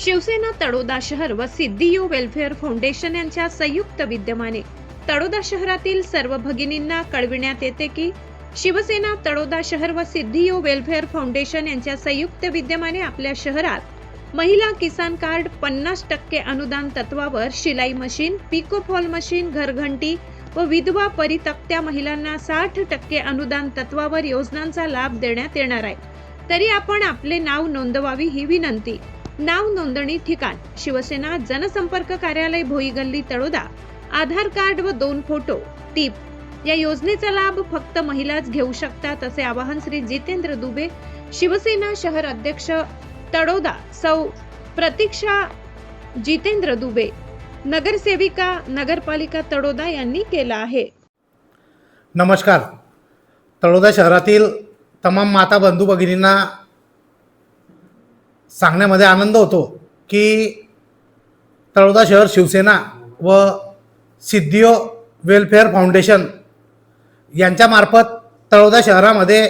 शिवसेना तळोदा शहर व सिद्धियो welfare foundation यांच्या संयुक्त विद्यमाने तळोदा शहरातील सर्व भगिनींना कळविण्यात येते की शिवसेना तळोदा शहर व सिद्धियो वेलफेअर फाउंडेशन यांच्या संयुक्त विद्यमाने आपल्या शहरात महिला किसान कार्ड 50% अनुदान तत्वावर शिलाई मशीन, पिको फॉल मशीन, घरघंटी व विधवा परित्यक्त्या महिलांना 60% अनुदान तत्वावर योजनांचा लाभ देण्यात येणार आहे। तरी आपण आपले नाव नोंदवावी ही विनंती। नाव नोंदणी ठिकाण शिवसेना जनसंपर्क कार्यालय, भोई गल्ली, तळोदा। आधार कार्ड व 2 फोटो। टीप या योजनेचा लाभ फक्त महिलाच घेऊ शकतात असे आवाहन श्री जितेंद्र दुबे, शिवसेना शहर अध्यक्ष तळोदा, सौ प्रतीक्षा जितेंद्र दुबे, नगरसेविका नगरपालिका तळोदा यांनी केला आहे। नमस्कार। तळोदा शहरातील तमाम माता बंधू भगिनींना सांगण्यामध्ये आनंद होतो की तळोदा शहर शिवसेना व सिद्धियो वेलफेअर फाउंडेशन यांच्यामार्फत तळोदा शहरामध्ये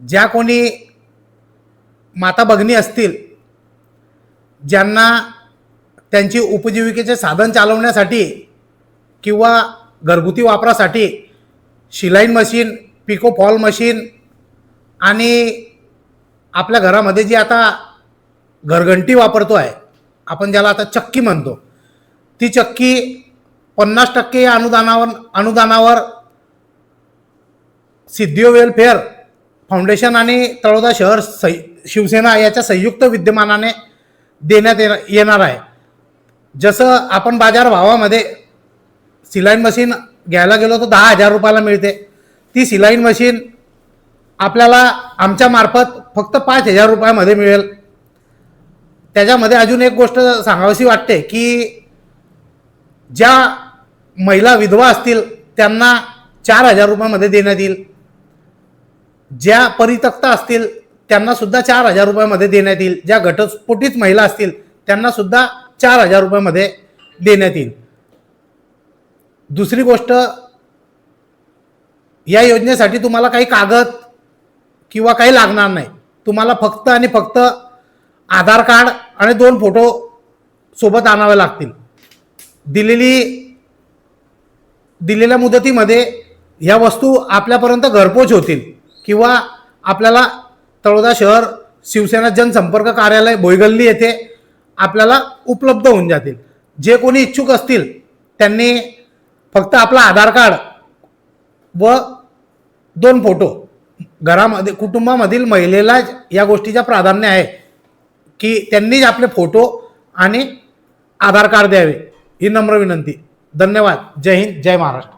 ज्या कोणी माता भगिनी असतील ज्यांना त्यांची उपजीविकेचे साधन चालवण्यासाठी किंवा घरगुती वापरासाठी शिलाई मशीन, पिको फॉल मशीन आणि आपल्या घरामध्ये जी आता घरघंटी वापरतो आहे आपण ज्याला आता चक्की म्हणतो, ती चक्की 50% या अनुदानावर सिद्धियो वेलफेअर फाउंडेशन आणि तळोदा शहर शिवसेना याच्या संयुक्त विद्यमानाने देण्यात येणार आहे। जसं आपण बाजार भावामध्ये सिलाई मशीन घ्यायला गेलो तर 10,000 रुपयाला मिळते, ती सिलाई मशीन आपल्याला आमच्या मार्फत फक्त 5,000 रुपयामध्ये मिळेल। त्याच्यामध्ये अजून एक गोष्ट सांगावीशी वाटते की ज्या महिला विधवा असतील त्यांना 4,000 रुपयामध्ये देण्यात येईल, ज्या परित्यक्ता असतील त्यांना सुद्धा 4,000 रुपयामध्ये देण्यात येईल, ज्या घटस्फोटित महिला असतील त्यांना सुद्धा 4,000 रुपयामध्ये देण्यात येईल। दुसरी गोष्ट, या योजनेसाठी तुम्हाला काही कागद किंवा काही लागणार नाही। तुम्हाला फक्त आणि फक्त आधार कार्ड आणि 2 फोटो सोबत आणावे लागतील। दिलेल्या मुदतीमध्ये ह्या वस्तू आपल्यापर्यंत घरपोच होतील किंवा आपल्याला तळोदा शहर शिवसेना जनसंपर्क कार्यालय, भोई गल्ली येथे आपल्याला उपलब्ध होऊन जातील। जे कोणी इच्छुक असतील त्यांनी फक्त आपला आधार कार्ड व 2 फोटो, घरामध्ये कुटुंबामधील महिलेला या गोष्टीचा प्राधान्य आहे की त्यांनीच आपले फोटो आणि आधार कार्ड द्यावे ही नम्र विनंती। धन्यवाद। जय हिंद, जय महाराष्ट्र।